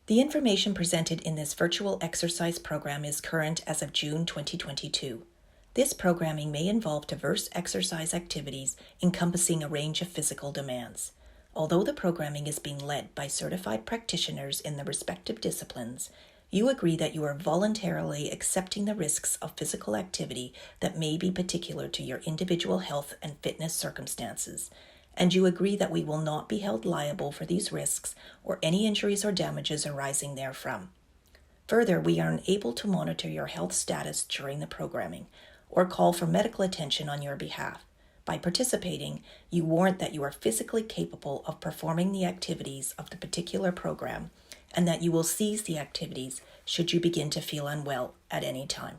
The information presented in this virtual exercise program is current as of June 2022. This programming may involve diverse exercise activities encompassing a range of physical demands. Although the programming is being led by certified practitioners in the respective disciplines, you agree that you are voluntarily accepting the risks of physical activity that may be particular to your individual health and fitness circumstances, and you agree that we will not be held liable for these risks or any injuries or damages arising therefrom. Further, we are unable to monitor your health status during the programming or call for medical attention on your behalf. By participating, you warrant that you are physically capable of performing the activities of the particular program and that you will cease the activities should you begin to feel unwell at any time.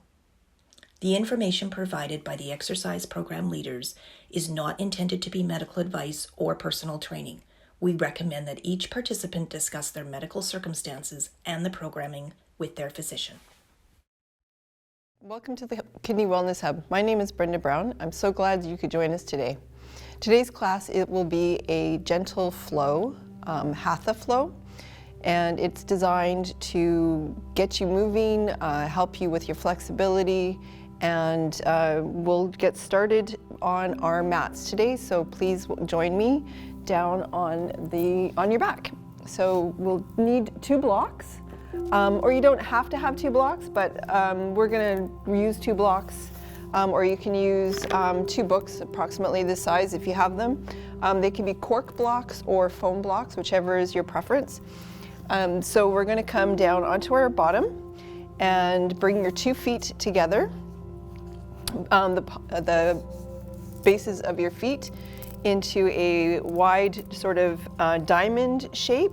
The information provided by the exercise program leaders is not intended to be medical advice or personal training. We recommend that each participant discuss their medical circumstances and the programming with their physician. Welcome to the Kidney Wellness Hub. My name is Brenda Brown. I'm so glad you could join us today. Today's class, it will be a gentle flow, Hatha Flow, and it's designed to get you moving, help you with your flexibility, and we'll get started on our mats today, so please join me down on your back. So we'll need 2 blocks, or you don't have to have 2 blocks, but we're going to use 2 blocks, or you can use 2 books approximately this size if you have them. They can be cork blocks or foam blocks, whichever is your preference. So we're going to come down onto our bottom and bring your 2 feet together, the bases of your feet into a wide sort of diamond shape,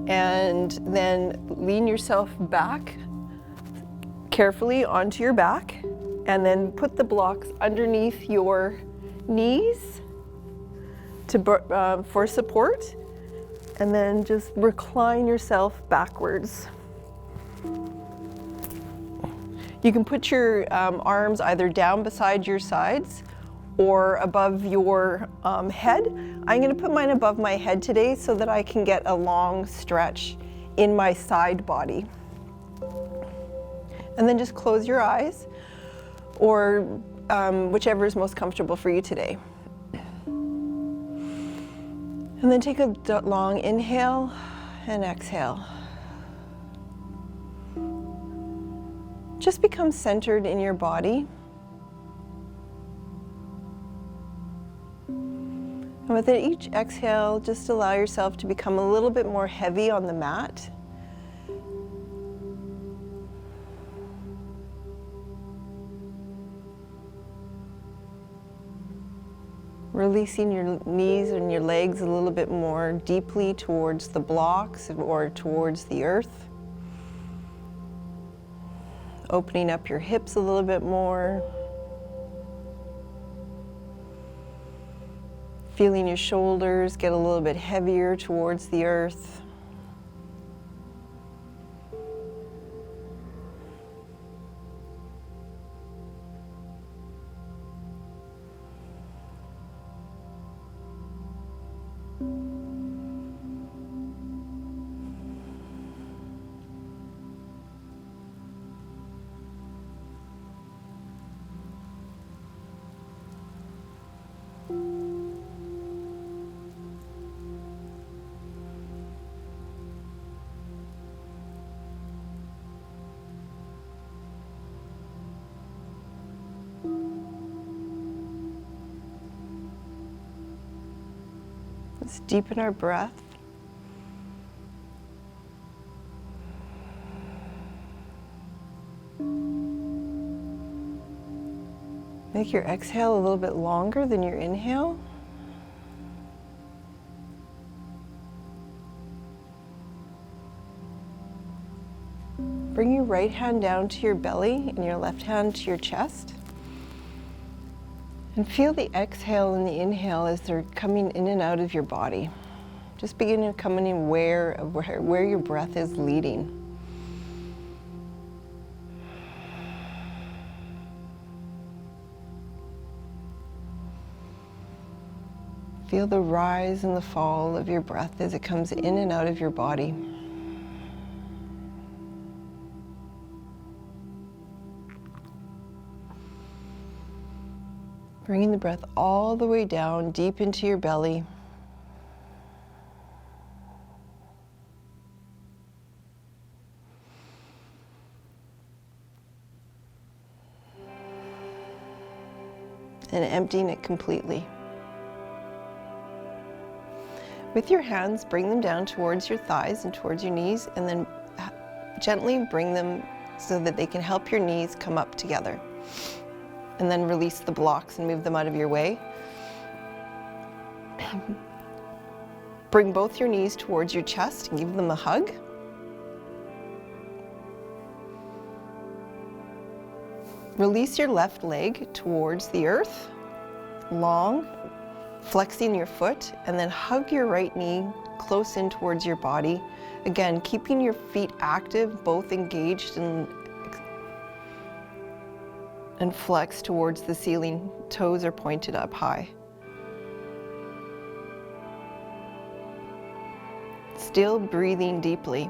and then lean yourself back carefully onto your back, and then put the blocks underneath your knees for support, and then just recline yourself backwards. You can put your arms either down beside your sides or above your head. I'm going to put mine above my head today so that I can get a long stretch in my side body. And then just close your eyes, or whichever is most comfortable for you today. And then take a long inhale and exhale. Just become centered in your body. And with each exhale, just allow yourself to become a little bit more heavy on the mat. Releasing your knees and your legs a little bit more deeply towards the blocks or towards the earth. Opening up your hips a little bit more. Feeling your shoulders get a little bit heavier towards the earth. Let's deepen our breath. Make your exhale a little bit longer than your inhale. Bring your right hand down to your belly and your left hand to your chest. And feel the exhale and the inhale as they're coming in and out of your body. Just begin to come in aware of where your breath is leading. Feel the rise and the fall of your breath as it comes in and out of your body. Bringing the breath all the way down, deep into your belly. And emptying it completely. With your hands, bring them down towards your thighs and towards your knees, and then gently bring them so that they can help your knees come up together. And then release the blocks and move them out of your way. Bring both your knees towards your chest and give them a hug. Release your left leg towards the earth, long, flexing your foot, and then hug your right knee close in towards your body. Again, keeping your feet active, both engaged and flex towards the ceiling. Toes are pointed up high. Still breathing deeply.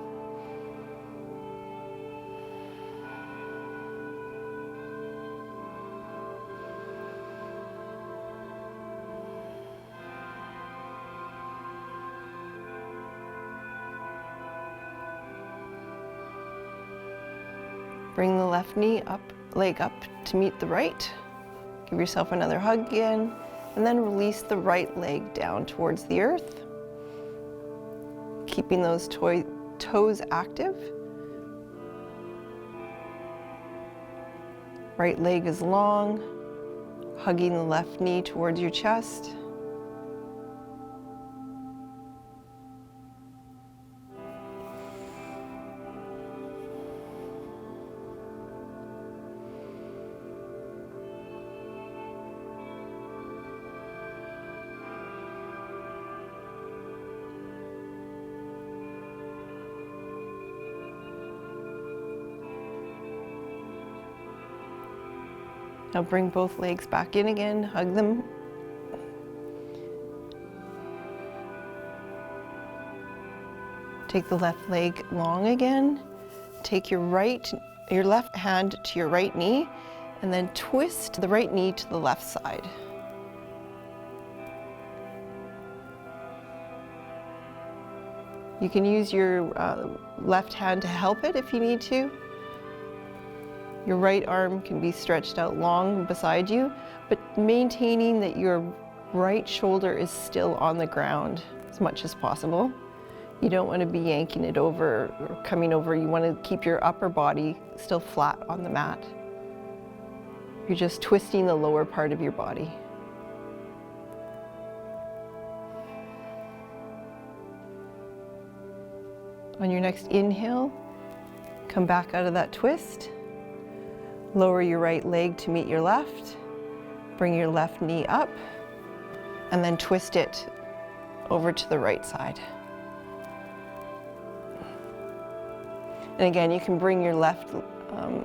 Bring the left leg up to meet the right. Give yourself another hug again, and then release the right leg down towards the earth. Keeping those toes active. Right leg is long, hugging the left knee towards your chest. Now bring both legs back in again, hug them. Take the left leg long again. Take your left hand to your right knee, and then twist the right knee to the left side. You can use your left hand to help it if you need to. Your right arm can be stretched out long beside you, but maintaining that your right shoulder is still on the ground as much as possible. You don't want to be yanking it over or coming over. You want to keep your upper body still flat on the mat. You're just twisting the lower part of your body. On your next inhale, come back out of that twist. Lower your right leg to meet your left. Bring your left knee up, and then twist it over to the right side. And again, you can bring your left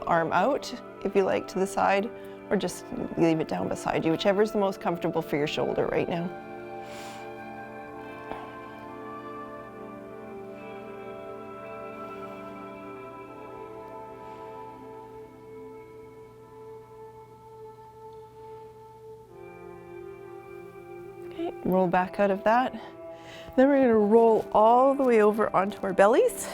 arm out if you like to the side, or just leave it down beside you, whichever is the most comfortable for your shoulder right now. Okay, roll back out of that. Then we're going to roll all the way over onto our bellies.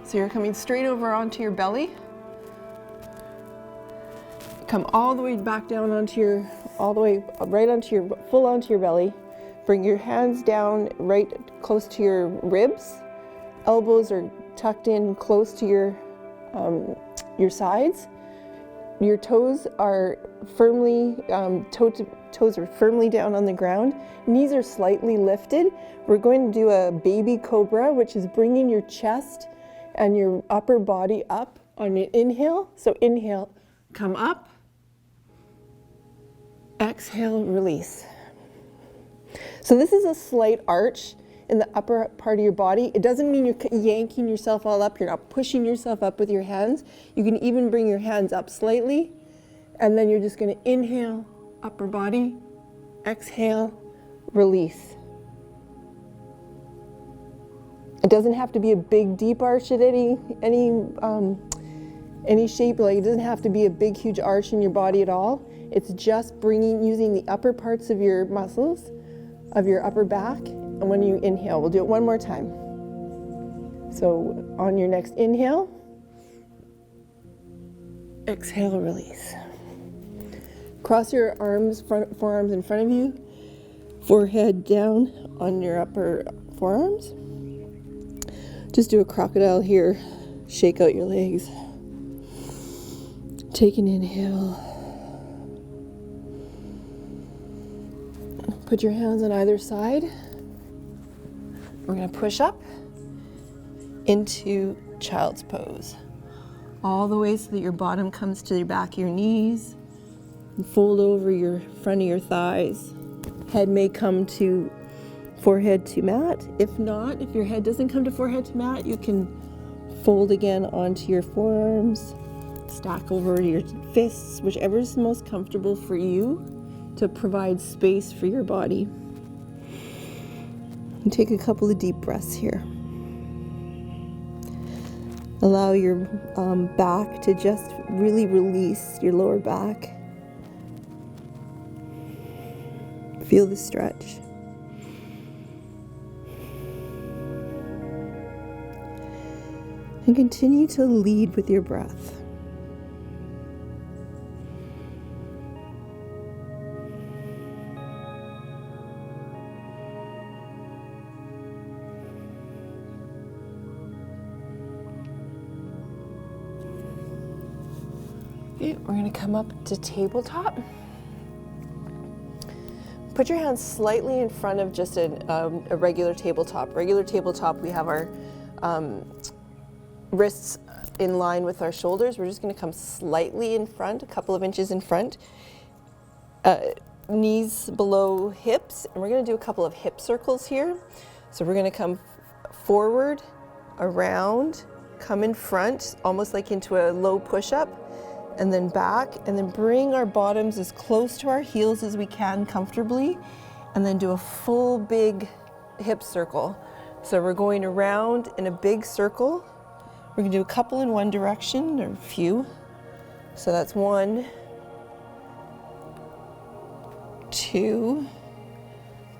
So you're coming straight over onto your belly. Come all the way back down onto your, full onto your belly. Bring your hands down right close to your ribs. Elbows are tucked in close to your sides. Your toes are firmly, toes are firmly down on the ground. Knees are slightly lifted. We're going to do a baby cobra, which is bringing your chest and your upper body up on an inhale. So inhale, come up. Exhale, release. So this is a slight arch in the upper part of your body. It doesn't mean you're yanking yourself all up. You're not pushing yourself up with your hands. You can even bring your hands up slightly, and then you're just going to inhale, upper body, exhale, release. It doesn't have to be a big deep arch at any Any shape, like it doesn't have to be a big, huge arch in your body at all. It's just using the upper parts of your muscles, of your upper back. And when you inhale, we'll do it one more time. So on your next inhale, exhale, release. Cross your arms, forearms in front of you, forehead down on your upper forearms. Just do a crocodile here. Shake out your legs. Take an inhale. Put your hands on either side. We're going to push up into child's pose. All the way so that your bottom comes to the back of your knees. And fold over your front of your thighs. Head may come to forehead to mat. If not, if your head doesn't come to forehead to mat, you can fold again onto your forearms. Stack over your fists, whichever is most comfortable for you to provide space for your body. And take a couple of deep breaths here. Allow your back to just really release your lower back. Feel the stretch. And continue to lead with your breath. Okay, we're going to come up to tabletop. Put your hands slightly in front of just a regular tabletop. Regular tabletop, we have our wrists in line with our shoulders. We're just going to come slightly in front, a couple of inches in front. Knees below hips, and we're going to do a couple of hip circles here. So we're going to come forward, around, come in front, almost like into a low push-up, and then back, and then bring our bottoms as close to our heels as we can comfortably, and then do a full big hip circle. So we're going around in a big circle. We're going to do a couple in one direction, or a few. So that's 1, 2.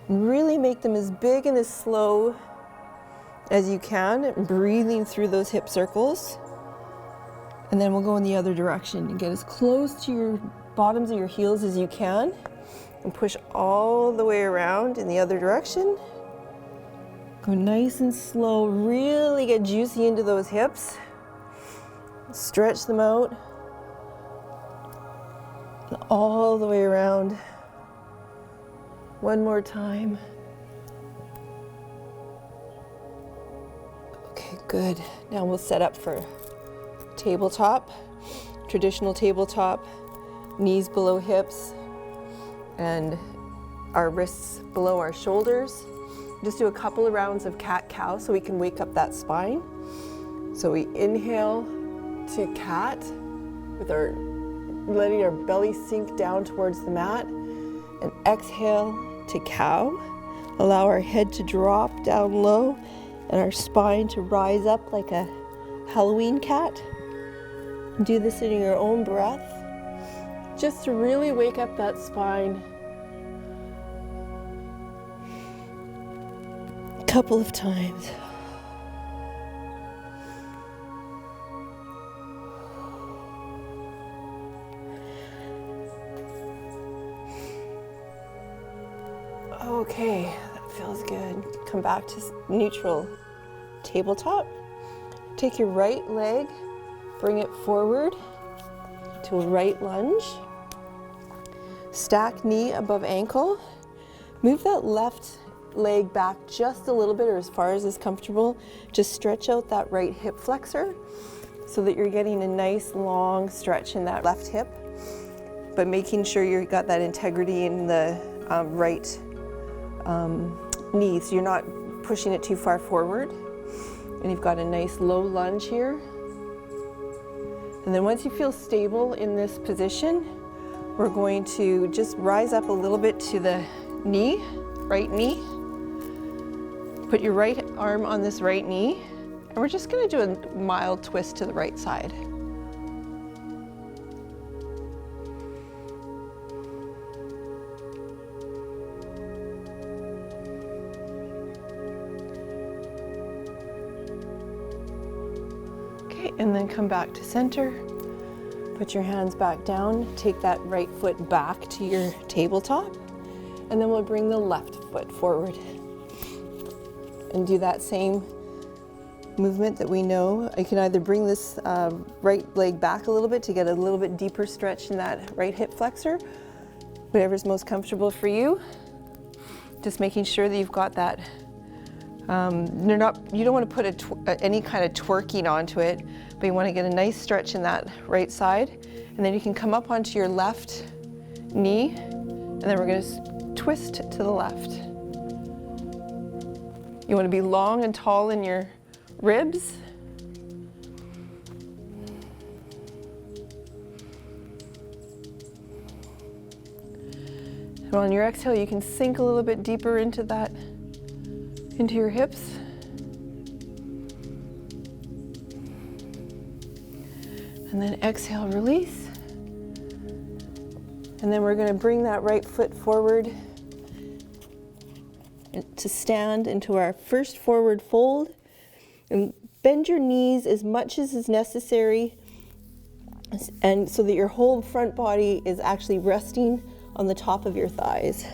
Really make them as big and as slow as you can, breathing through those hip circles. And then we'll go in the other direction and get as close to your bottoms of your heels as you can, and push all the way around in the other direction. Go nice and slow, really get juicy into those hips. Stretch them out. And all the way around. One more time. Okay, good. Now we'll set up for tabletop, traditional tabletop, knees below hips and our wrists below our shoulders. Just do a couple of rounds of cat-cow so we can wake up that spine. So we inhale to cat with letting our belly sink down towards the mat, and exhale to cow. Allow our head to drop down low and our spine to rise up like a Halloween cat. Do this in your own breath, just to really wake up that spine. A couple of times. Okay, that feels good. Come back to neutral tabletop. Take your right leg, bring it forward to a right lunge. Stack knee above ankle. Move that left leg back just a little bit, or as far as is comfortable. Just stretch out that right hip flexor so that you're getting a nice long stretch in that left hip, but making sure you've got that integrity in the right knee, so you're not pushing it too far forward. And you've got a nice low lunge here. And then once you feel stable in this position, we're going to just rise up a little bit to the knee, right knee. Put your right arm on this right knee, and we're just going to do a mild twist to the right side. and then come back to center. Put your hands back down, take that right foot back to your tabletop, and then we'll bring the left foot forward. And do that same movement that we know. You can either bring this right leg back a little bit to get a little bit deeper stretch in that right hip flexor, whatever's most comfortable for you. Just making sure that you've got that, you don't want to put any kind of twerking onto it, but you want to get a nice stretch in that right side. And then you can come up onto your left knee, and then we're going to twist to the left. You want to be long and tall in your ribs. And on your exhale, you can sink a little bit deeper into your hips. And then exhale, release. And then we're going to bring that right foot forward to stand into our first forward fold. And bend your knees as much as is necessary, and so that your whole front body is actually resting on the top of your thighs.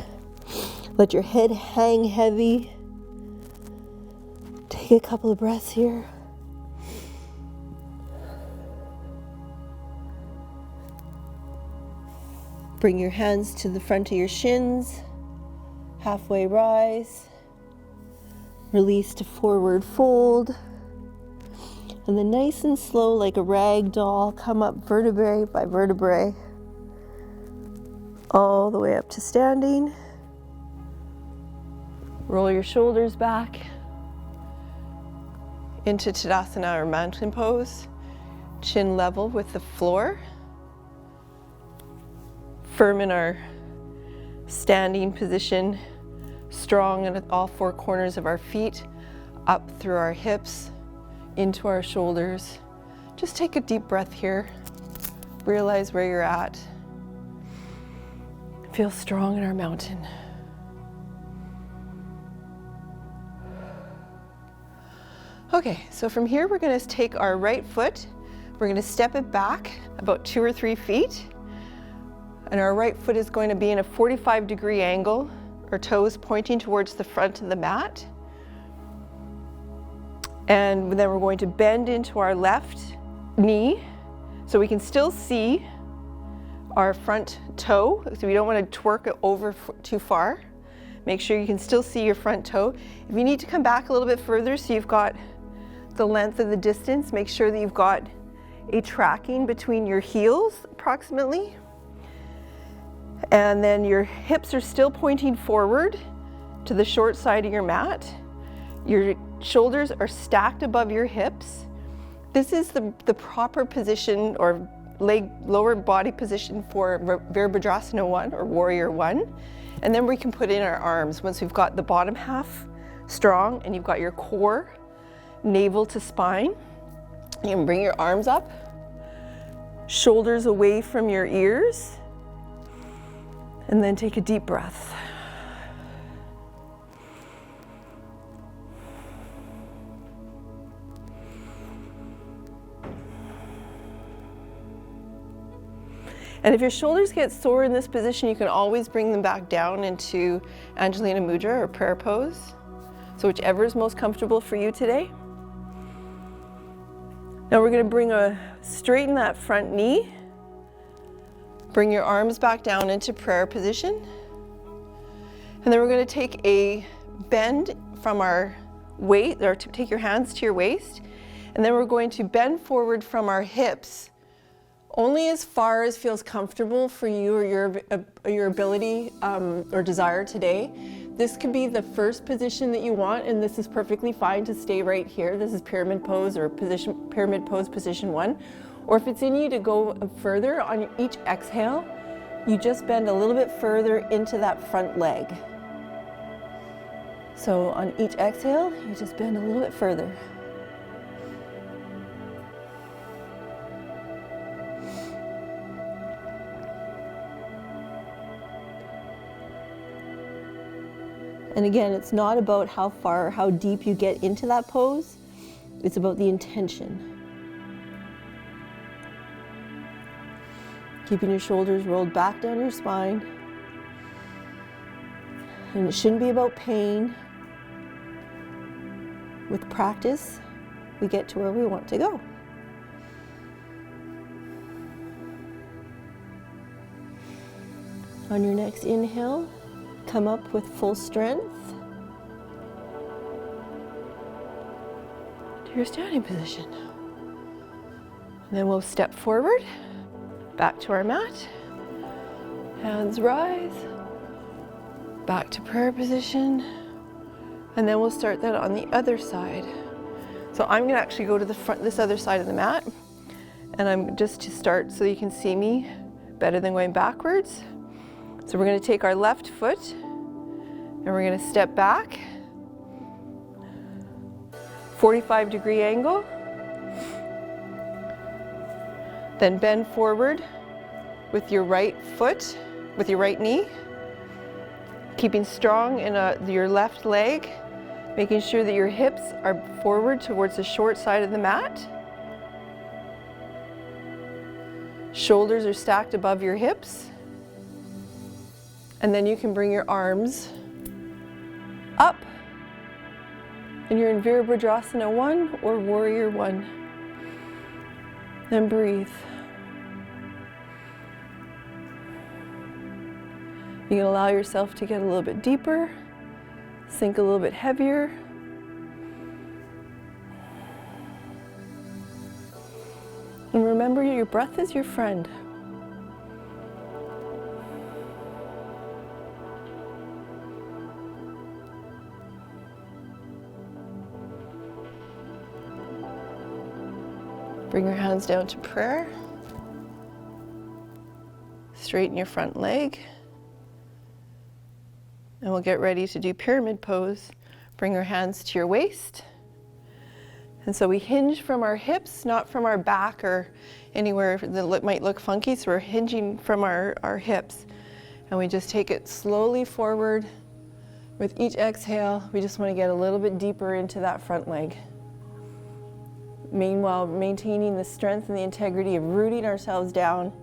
Let your head hang heavy. Take a couple of breaths here. Bring your hands to the front of your shins. Halfway rise. Release to forward fold. And then nice and slow, like a rag doll, come up vertebrae by vertebrae, all the way up to standing. Roll your shoulders back into Tadasana or mountain pose, chin level with the floor. Firm in our standing position, strong in all four corners of our feet, up through our hips, into our shoulders. Just take a deep breath here. Realize where you're at. Feel strong in our mountain. Okay, so from here we're going to take our right foot, we're going to step it back about 2 or 3 feet, and our right foot is going to be in a 45-degree angle, our toes pointing towards the front of the mat. And then we're going to bend into our left knee so we can still see our front toe. So we don't want to twerk it over too far. Make sure you can still see your front toe. If you need to come back a little bit further so you've got the length of the distance, make sure that you've got a tracking between your heels approximately. And then your hips are still pointing forward to the short side of your mat. Your shoulders are stacked above your hips. This is the proper position or lower body position for Virabhadrasana 1 or Warrior 1. And then we can put in our arms once we've got the bottom half strong and you've got your core, navel to spine. You can bring your arms up, shoulders away from your ears, and then take a deep breath. And if your shoulders get sore in this position, you can always bring them back down into Angelina Mudra or prayer pose. So whichever is most comfortable for you today. Now we're going to straighten that front knee. Bring your arms back down into prayer position. And then we're going to take a bend from our waist, or take your hands to your waist. And then we're going to bend forward from our hips only as far as feels comfortable for you or your ability or desire today. This could be the first position that you want, and this is perfectly fine to stay right here. This is pyramid pose or pyramid pose position 1. Or if it's in you to go further, on each exhale, you just bend a little bit further into that front leg. So on each exhale, you just bend a little bit further. And again, it's not about how far or how deep you get into that pose. It's about the intention. Keeping your shoulders rolled back down your spine. And it shouldn't be about pain. With practice, we get to where we want to go. On your next inhale, come up with full strength to your standing position. And then we'll step forward, back to our mat. Hands rise, back to prayer position. And then we'll start that on the other side. So I'm gonna actually go to the front, this other side of the mat. And I'm just to start so you can see me better than going backwards. So we're going to take our left foot and we're going to step back, 45-degree angle, then bend forward with your right foot, with your right knee, keeping strong in your left leg, making sure that your hips are forward towards the short side of the mat. Shoulders are stacked above your hips. And then you can bring your arms up. And you're in Virabhadrasana 1 or Warrior 1. Then breathe. You can allow yourself to get a little bit deeper, sink a little bit heavier. And remember, your breath is your friend. Bring your hands down to prayer. Straighten your front leg. And we'll get ready to do pyramid pose. Bring your hands to your waist. And so we hinge from our hips, not from our back or anywhere that might look funky. So we're hinging from our hips. And we just take it slowly forward. With each exhale, we just want to get a little bit deeper into that front leg. Meanwhile, maintaining the strength and the integrity of rooting ourselves down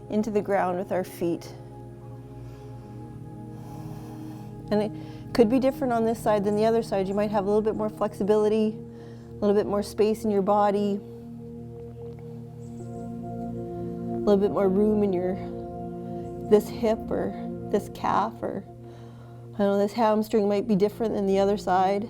into the ground with our feet. And it could be different on this side than the other side. You might have a little bit more flexibility, a little bit more space in your body, a little bit more room in this hip or this calf, or I don't know, this hamstring might be different than the other side.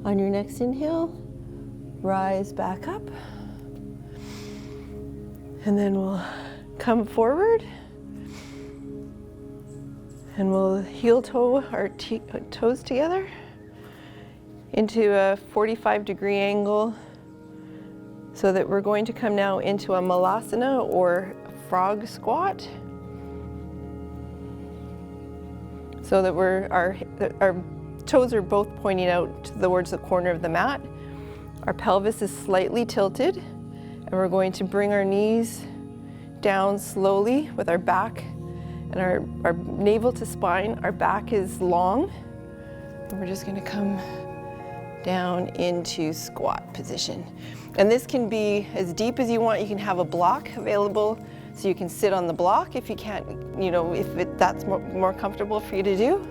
On your next inhale, rise back up. And then we'll come forward. And we'll heel toe our toes together into a 45-degree angle, so that we're going to come now into a malasana or frog squat. So that our toes are both pointing out towards the corner of the mat. Our pelvis is slightly tilted, and we're going to bring our knees down slowly with our back and our navel to spine. Our back is long, and we're just going to come down into squat position. And this can be as deep as you want. You can have a block available so you can sit on the block if you can't, if that's more comfortable for you to do.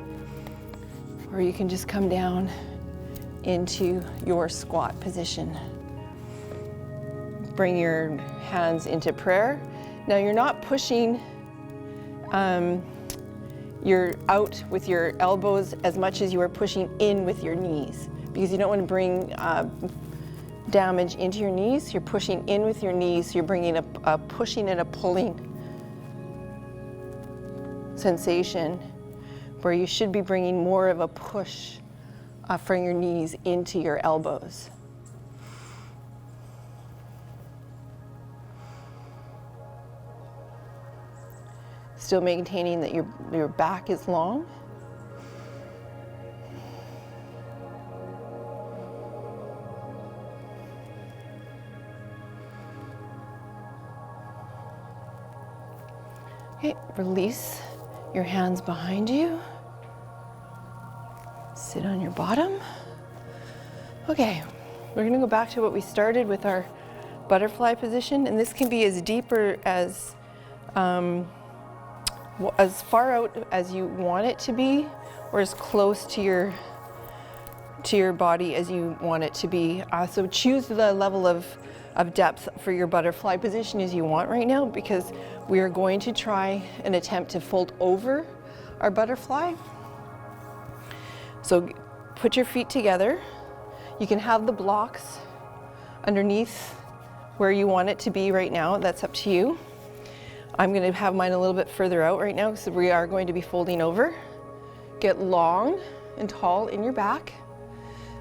Or you can just come down into your squat position. Bring your hands into prayer. Now you're not pushing you're out with your elbows as much as you are pushing in with your knees, because you don't want to bring damage into your knees. You're pushing in with your knees. You're bringing a pushing and a pulling sensation, where you should be bringing more of a push from your knees into your elbows. Still maintaining that your back is long. Okay, release your hands behind you. Sit on your bottom. Okay, we're gonna go back to what we started with our butterfly position, and this can be as deep or as far out as you want it to be, or as close to your body as you want it to be. So choose the level of depth for your butterfly position as you want right now, because we are going to try and attempt to fold over our butterfly. So put your feet together. You can have the blocks underneath where you want it to be right now. That's up to you. I'm going to have mine a little bit further out right now because we are going to be folding over. Get long and tall in your back,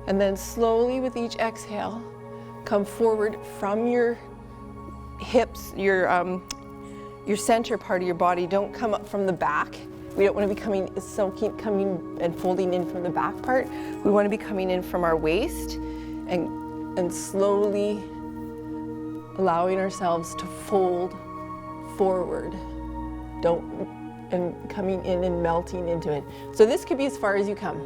and then slowly with each exhale, come forward from your hips, your center part of your body. Don't come up from the back. We don't want to be coming and folding in from the back part. We want to be coming in from our waist and slowly allowing ourselves to fold forward. And coming in and melting into it. So this could be as far as you come.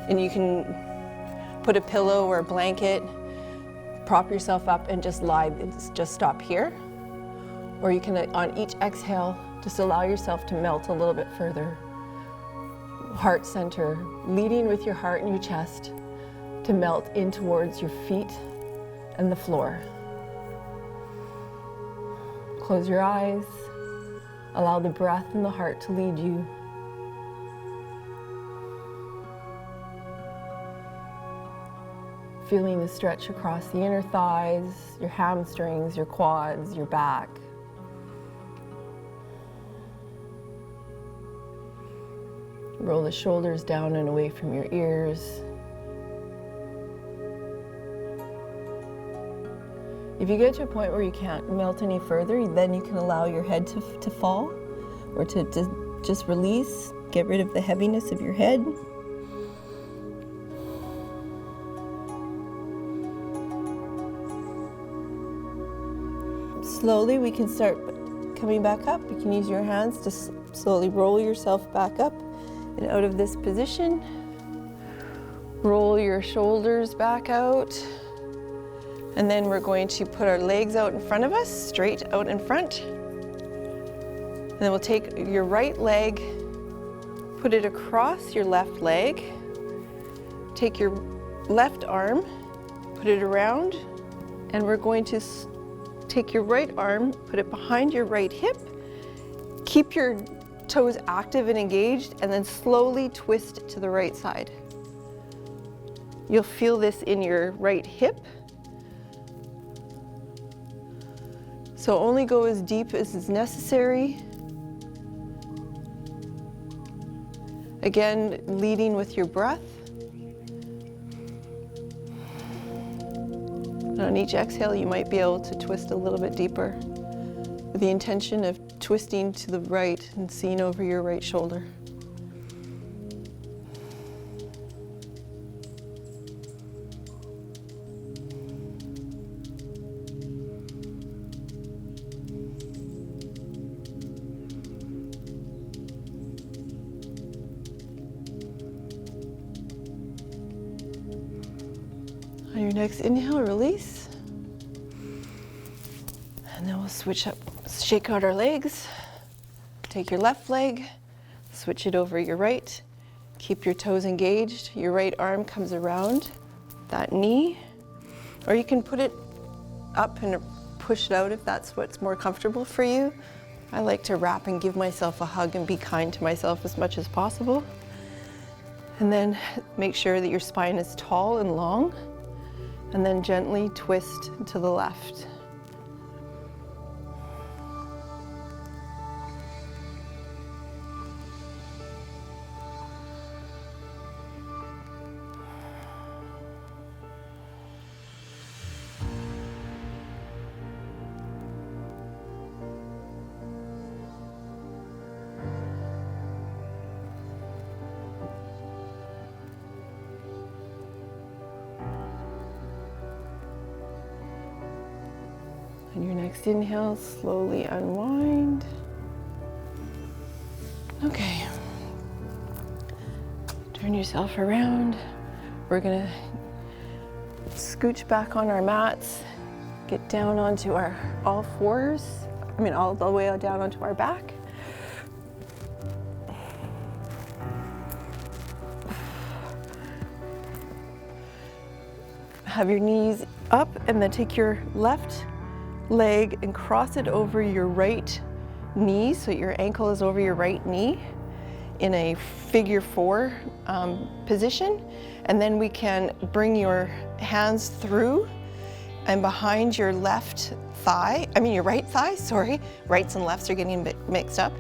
And you can put a pillow or a blanket, prop yourself up and just lie, just stop here. Or you can, on each exhale, just allow yourself to melt a little bit further. Heart center, leading with your heart and your chest to melt in towards your feet and the floor. Close your eyes. Allow the breath and the heart to lead you. Feeling the stretch across the inner thighs, your hamstrings, your quads, your back. Roll the shoulders down and away from your ears. If you get to a point where you can't melt any further, then you can allow your head to fall, or to just release, get rid of the heaviness of your head. Slowly we can start coming back up. You can use your hands to slowly roll yourself back up and out of this position. Roll your shoulders back out. And then we're going to put our legs out in front of us, straight out in front. And then we'll take your right leg, put it across your left leg. Take your left arm, put it around, and we're going to take your right arm, put it behind your right hip. Keep your toes active and engaged, and then slowly twist to the right side. You'll feel this in your right hip. So only go as deep as is necessary. Again, leading with your breath. And on each exhale, you might be able to twist a little bit deeper with the intention of twisting to the right and seeing over your right shoulder. On your next inhale, release. And then we'll switch up, shake out our legs. Take your left leg, switch it over your right. Keep your toes engaged. Your right arm comes around that knee. Or you can put it up and push it out if that's what's more comfortable for you. I like to wrap and give myself a hug and be kind to myself as much as possible. And then make sure that your spine is tall and long. And then gently twist to the left. And your next inhale, slowly unwind. Okay. Turn yourself around. We're gonna scooch back on our mats, get down onto our all fours, all the way down onto our back. Have your knees up and then take your left leg and cross it over your right knee so your ankle is over your right knee in a figure four position. And then we can bring your hands through and behind your left thigh, your right thigh, sorry. Rights and lefts are getting a bit mixed up.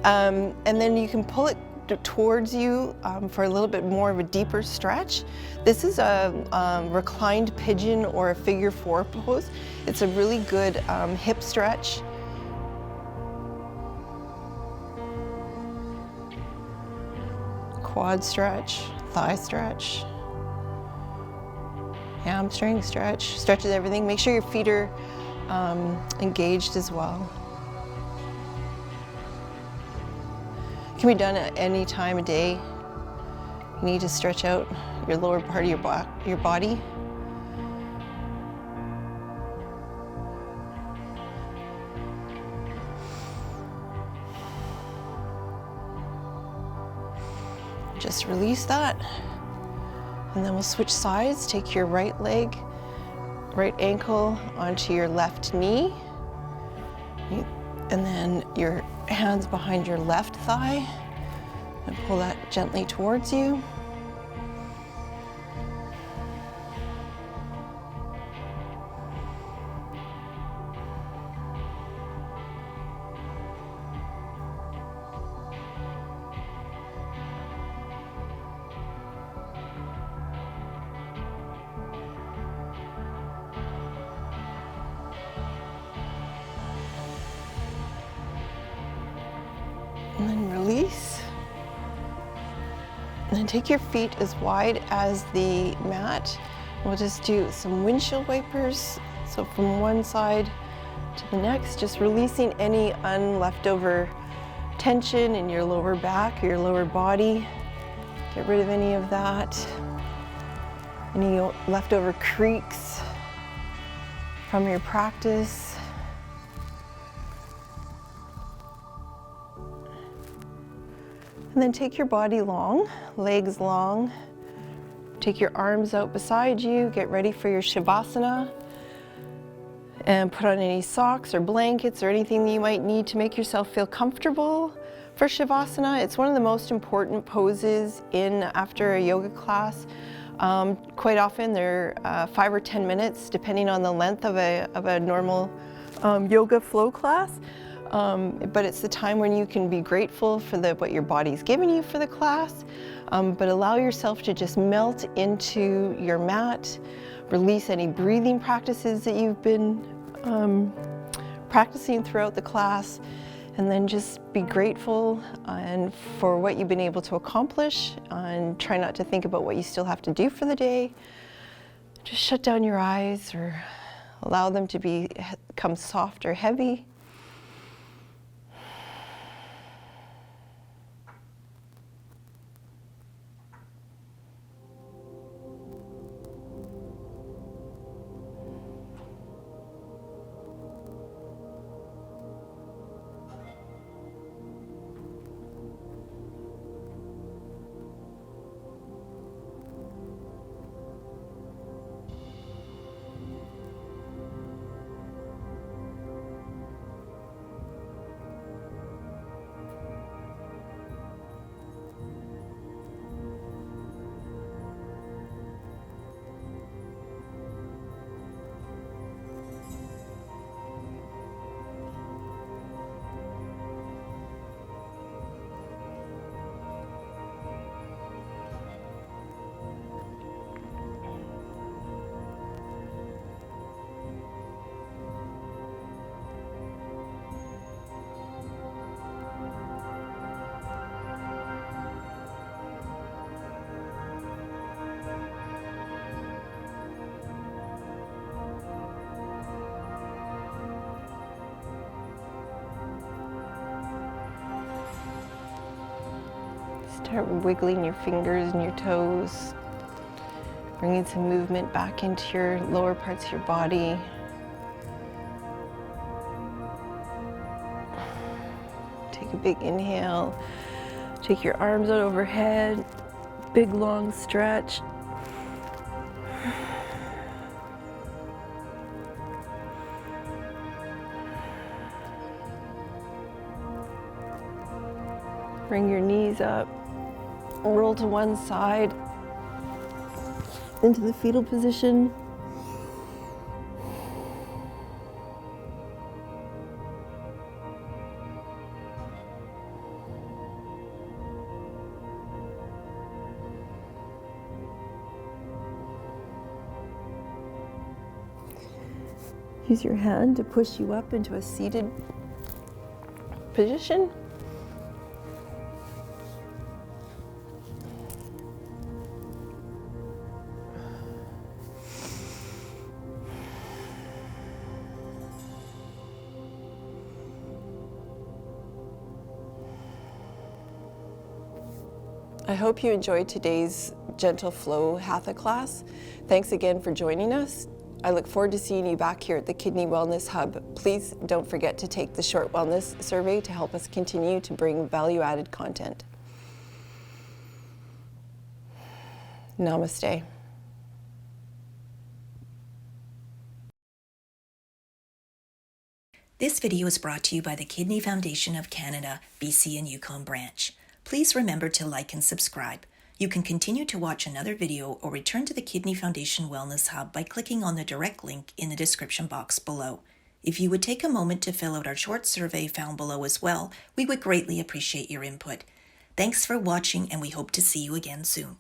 And then you can pull it towards you for a little bit more of a deeper stretch. This is a reclined pigeon or a figure four pose. It's a really good hip stretch. Quad stretch, thigh stretch, hamstring stretch, stretches everything. Make sure your feet are engaged as well. It can be done at any time of day. You need to stretch out your lower part of your body. Just release that. And then we'll switch sides. Take your right leg, right ankle onto your left knee. And then your hands behind your left thigh. And pull that gently towards you. And then release. And then take your feet as wide as the mat. We'll just do some windshield wipers. So from one side to the next, just releasing any leftover tension in your lower back or your lower body. Get rid of any of that. Any leftover creaks from your practice. And then take your body long, legs long. Take your arms out beside you. Get ready for your Shavasana. And put on any socks or blankets or anything that you might need to make yourself feel comfortable for Shavasana. It's one of the most important poses after a yoga class. Quite often they're 5 or 10 minutes, depending on the length of a normal yoga flow class. But it's the time when you can be grateful for what your body's given you for the class, but allow yourself to just melt into your mat, release any breathing practices that you've been practicing throughout the class, and then just be grateful and for what you've been able to accomplish, and try not to think about what you still have to do for the day. Just shut down your eyes or allow them to become soft or heavy. Start wiggling your fingers and your toes, bringing some movement back into your lower parts of your body. Take a big inhale. Take your arms out overhead. Big long stretch. Bring your knees up. Roll to one side into the fetal position. Use your hand to push you up into a seated position. I hope you enjoyed today's Gentle Flow Hatha class. Thanks again for joining us. I look forward to seeing you back here at the Kidney Wellness Hub. Please don't forget to take the short wellness survey to help us continue to bring value-added content. Namaste. This video is brought to you by the Kidney Foundation of Canada, BC and Yukon branch. Please remember to like and subscribe. You can continue to watch another video or return to the Kidney Foundation Wellness Hub by clicking on the direct link in the description box below. If you would take a moment to fill out our short survey found below as well, we would greatly appreciate your input. Thanks for watching, and we hope to see you again soon.